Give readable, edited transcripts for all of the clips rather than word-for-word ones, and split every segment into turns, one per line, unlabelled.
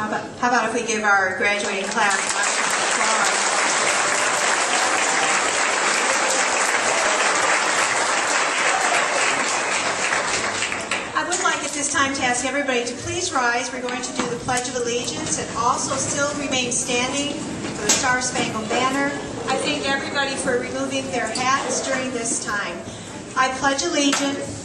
How about if we give our graduating class a round of applause? I would like at this time to ask everybody to please rise. We're going to do the Pledge of Allegiance and also still remain standing for the Star Spangled Banner. I thank everybody for removing their hats during this time. I pledge allegiance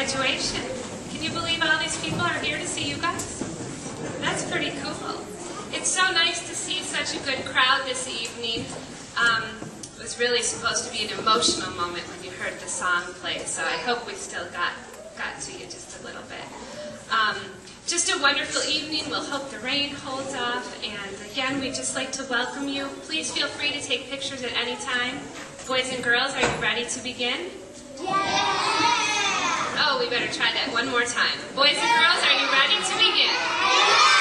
graduation. Can you believe all these people are here to see you guys? That's pretty cool. It's so nice to see such a good crowd this evening. It was really supposed to be an emotional moment when you heard the song play, so I hope we still got to you just a little bit. Just a wonderful evening. We'll hope the rain holds off, and again, we'd just like to welcome you. Please feel free to take pictures at any time. Boys and girls, are you ready to begin?
Yeah!
Oh, we better try that one more time. Boys and girls, are you ready to begin?
Yeah!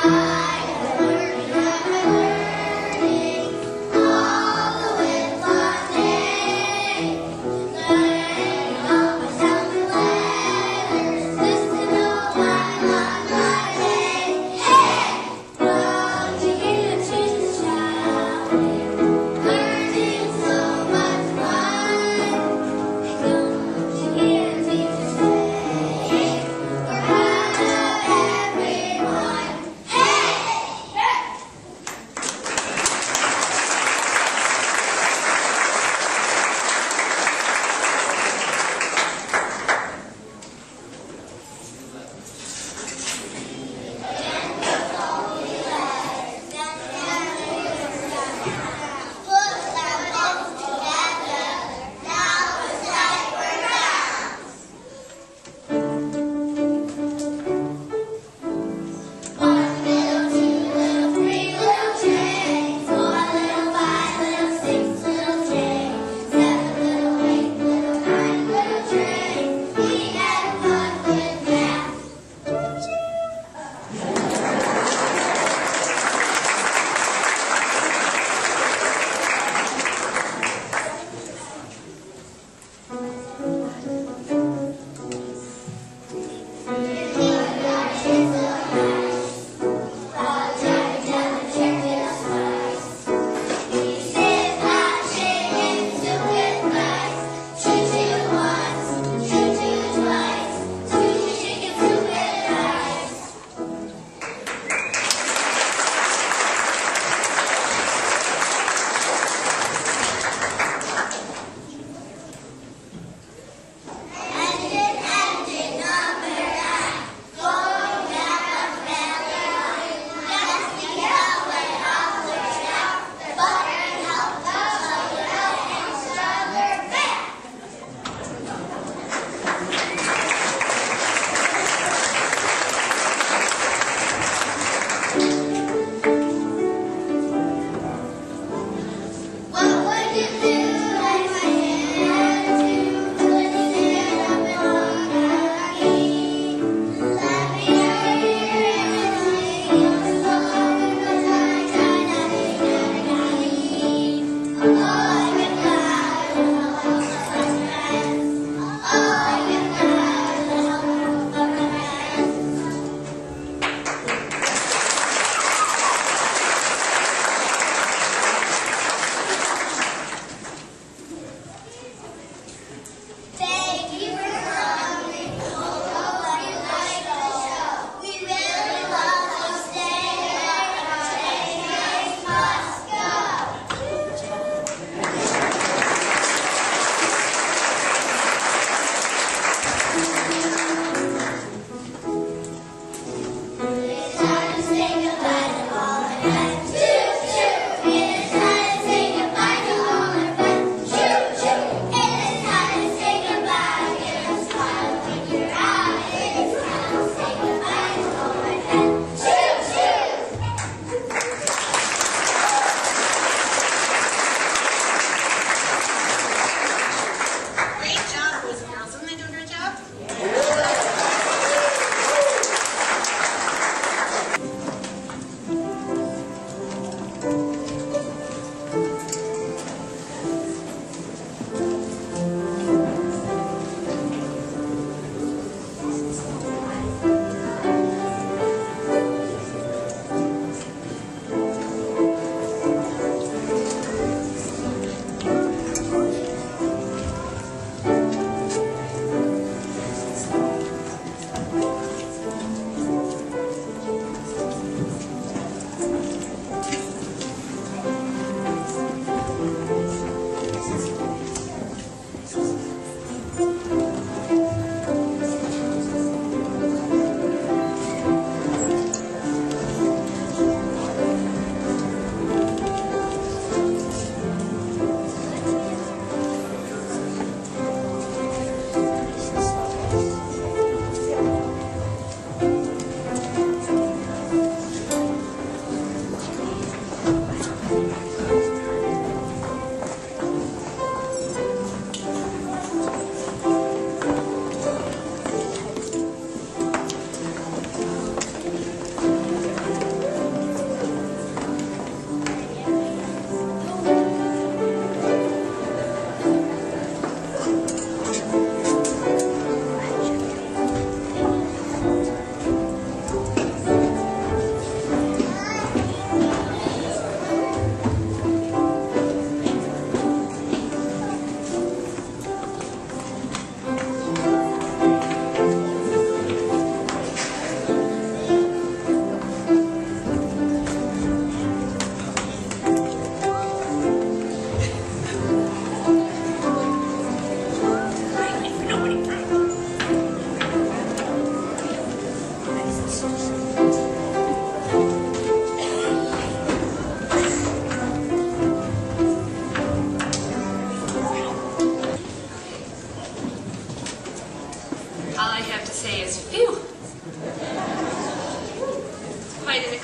Hey!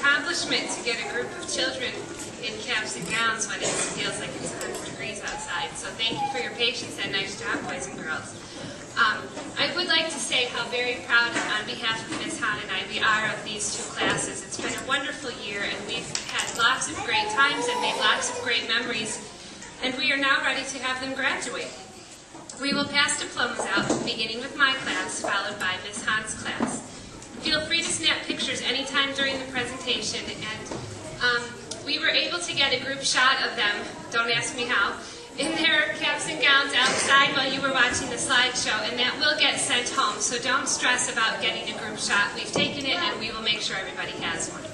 accomplishment to get a group of children in caps and gowns when it feels like it's 100 degrees outside. So thank you for your patience and nice job, boys and girls. I would like to say how very proud on behalf of Ms. Hahn and I we are of these two classes. It's been a wonderful year and we've had lots of great times and made lots of great memories, and we are now ready to have them graduate. We will pass diplomas out, beginning with my class, followed by Ms. Hahn's class. Feel free to snap pictures anytime during the presentation, and we were able to get a group shot of them, don't ask me how, in their caps and gowns outside while you were watching the slideshow, and that will get sent home, so don't stress about getting a group shot. We've taken it, and we will make sure everybody has one.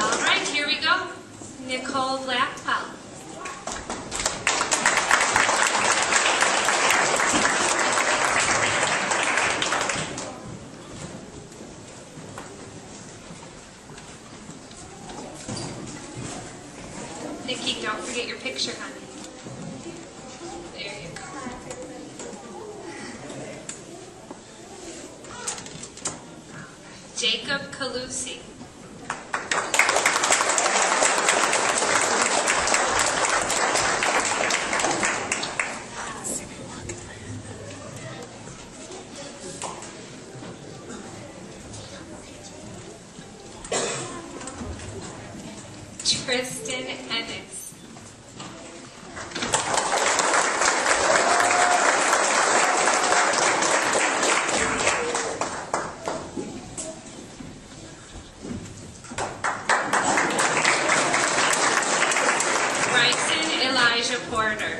All right, here we go. Nicole Blackwell. Nikki, don't forget your picture, honey. There you go. Jacob Calusi. Kristen Ennis. Bryson Elijah Porter.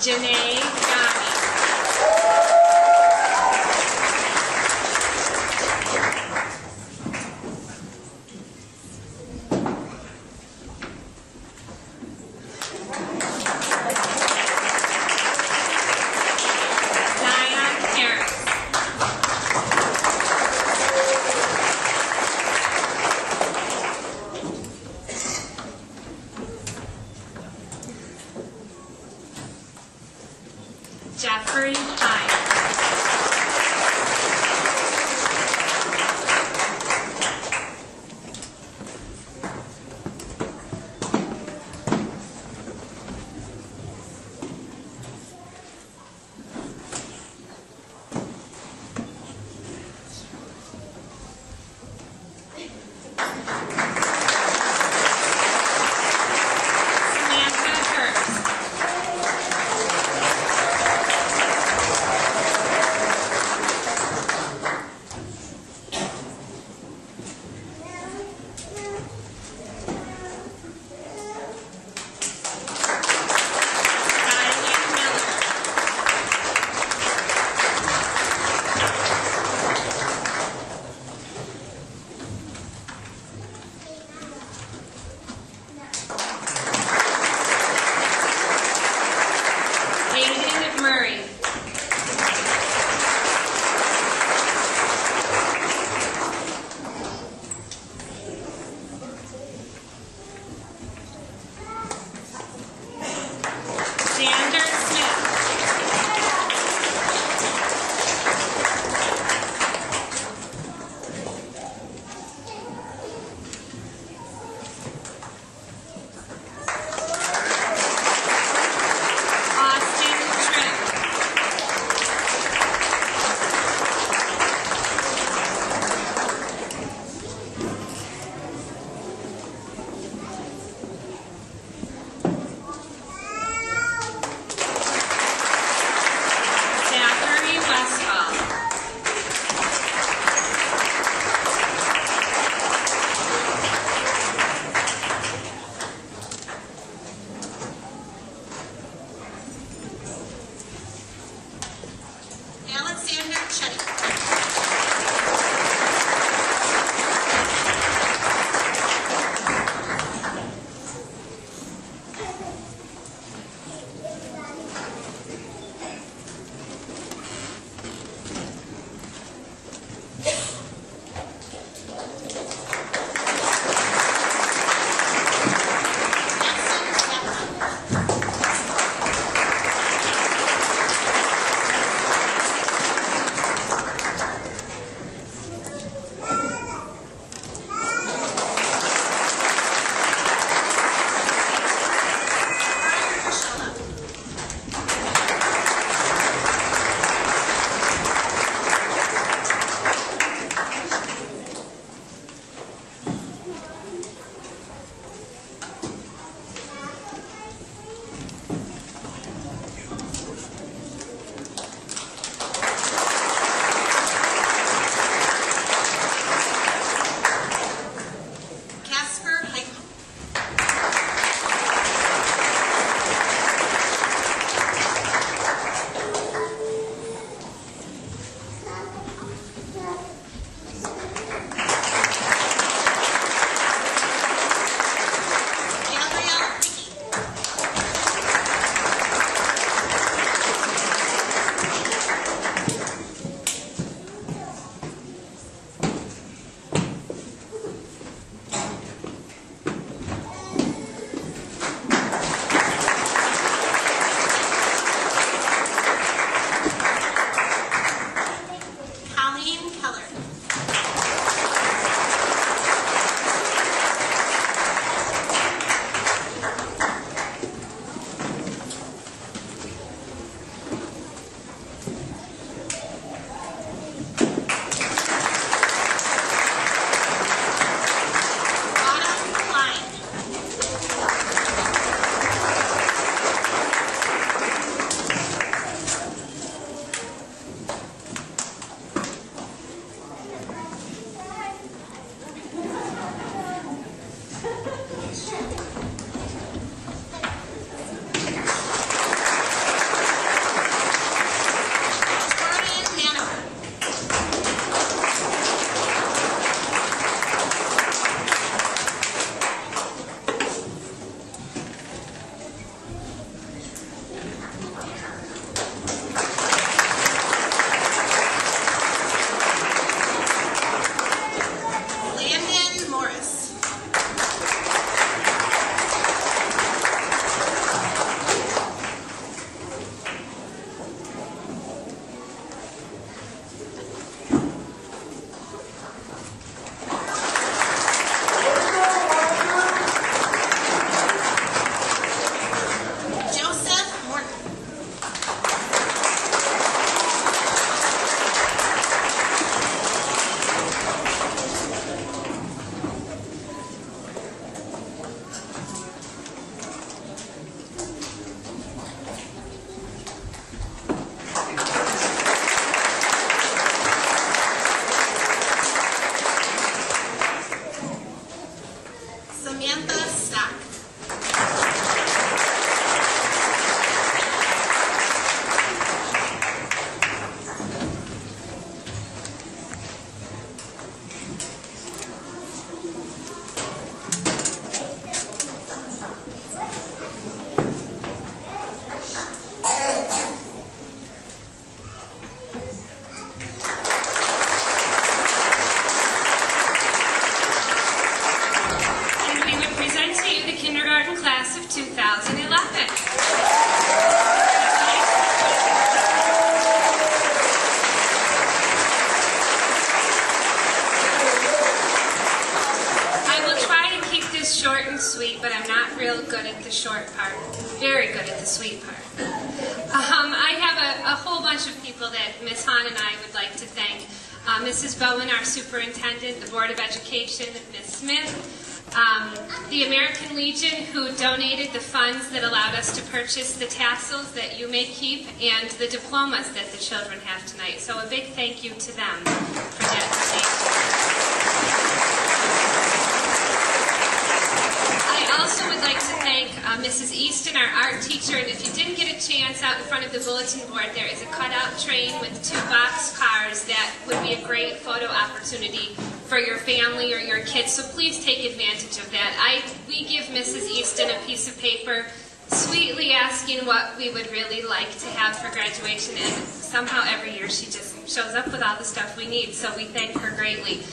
Janae Ghani. Zion Harris. Jeffrey Hines. Samantha Hurst. short part, very good at the sweet part. I have a whole bunch of people that Ms. Hahn and I would like to thank. Mrs. Bowen, our superintendent, the Board of Education, Ms. Smith, the American Legion, who donated the funds that allowed us to purchase the tassels that you may keep, and the diplomas that the children have tonight. So a big thank you to them for that donation. I also would like to thank Mrs. Easton, our art teacher, and if you didn't get a chance, out in front of the bulletin board there is a cutout train with 2 box cars that would be a great photo opportunity for your family or your kids, so please take advantage of that. We give Mrs. Easton a piece of paper sweetly asking what we would really like to have for graduation, and somehow every year she just shows up with all the stuff we need, so we thank her greatly.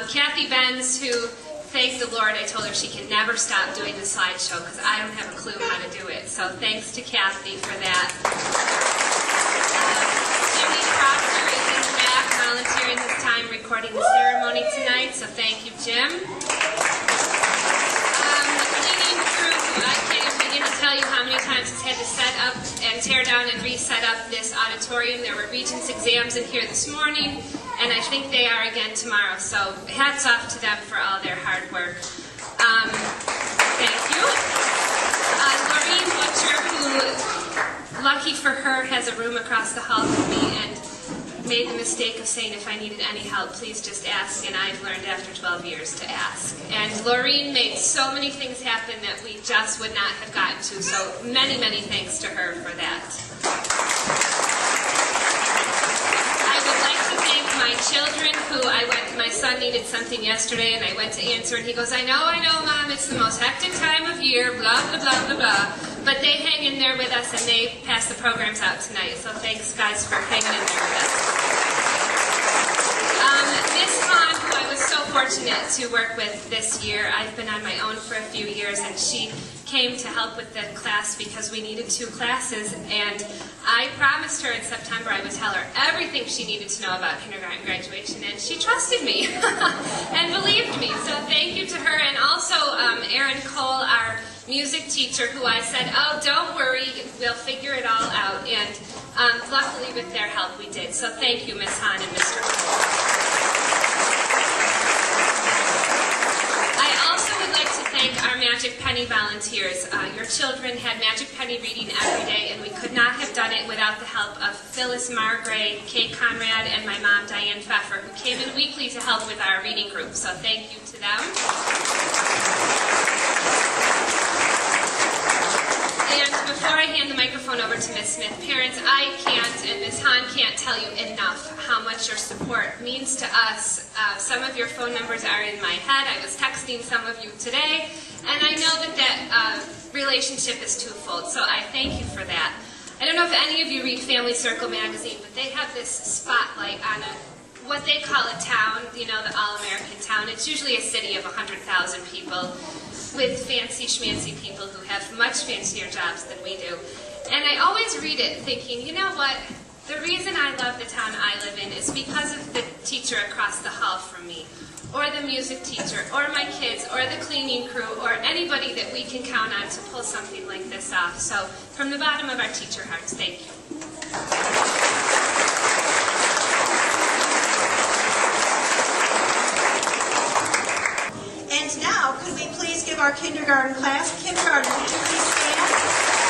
Kathy Benz, who thank the Lord, I told her she can never stop doing the slideshow because I don't have a clue how to do it, so thanks to Kathy for that. Jimmy Proctor is in the back volunteering his time recording the ceremony tonight, so thank you, Jim. The cleaning crew, I can't even begin to tell you how many times it's had to set up and tear down and reset up this auditorium. There were Regents exams in here this morning, and I think they are again tomorrow, so hats off to them for all their hard work. Thank you. Maureen Butcher, who, lucky for her, has a room across the hall from me, and made the mistake of saying if I needed any help, please just ask, and I've learned after 12 years to ask. And Laureen made so many things happen that we just would not have gotten to, so many, many thanks to her for that. I would like to thank my children, who my son needed something yesterday, and I went to answer, and he goes, I know, Mom, it's the most hectic time of year, blah, blah, blah, blah, blah. But they hang in there with us, and they pass the programs out tonight. So thanks, guys, for hanging in there with us. Miss Hahn, who I was so fortunate to work with this year, I've been on my own for a few years, and she came to help with the class because we needed 2 classes, and I promised her in September I would tell her everything she needed to know about kindergarten graduation, and she trusted me and believed me. So thank you to her, and also Erin Cole, our music teacher, who I said, oh, don't worry, we'll figure it all out, and luckily with their help we did. So thank you, Miss Hahn and Mr. Cole. I also would like to thank our Magic Penny volunteers. Your children had Magic Penny reading every day, and we could not have done it without the help of Phyllis Margray, Kate Conrad, and my mom, Diane Pfeffer, who came in weekly to help with our reading group. So thank you to them. And before I hand the microphone over to Ms. Smith, parents, I can't, and Ms. Hahn can't tell you enough how much your support means to us. Some of your phone numbers are in my head. I was texting some of you today, and I know that relationship is twofold, so I thank you for that. I don't know if any of you read Family Circle magazine, but they have this spotlight on what they call a town, you know, the all-American town. It's usually a city of 100,000 people, with fancy schmancy people who have much fancier jobs than we do. And I always read it thinking, you know what, the reason I love the town I live in is because of the teacher across the hall from me, or the music teacher, or my kids, or the cleaning crew, or anybody that we can count on to pull something like this off. So from the bottom of our teacher hearts, thank you.
And now, could we please give our kindergarten class, kindergarten, would you please stand?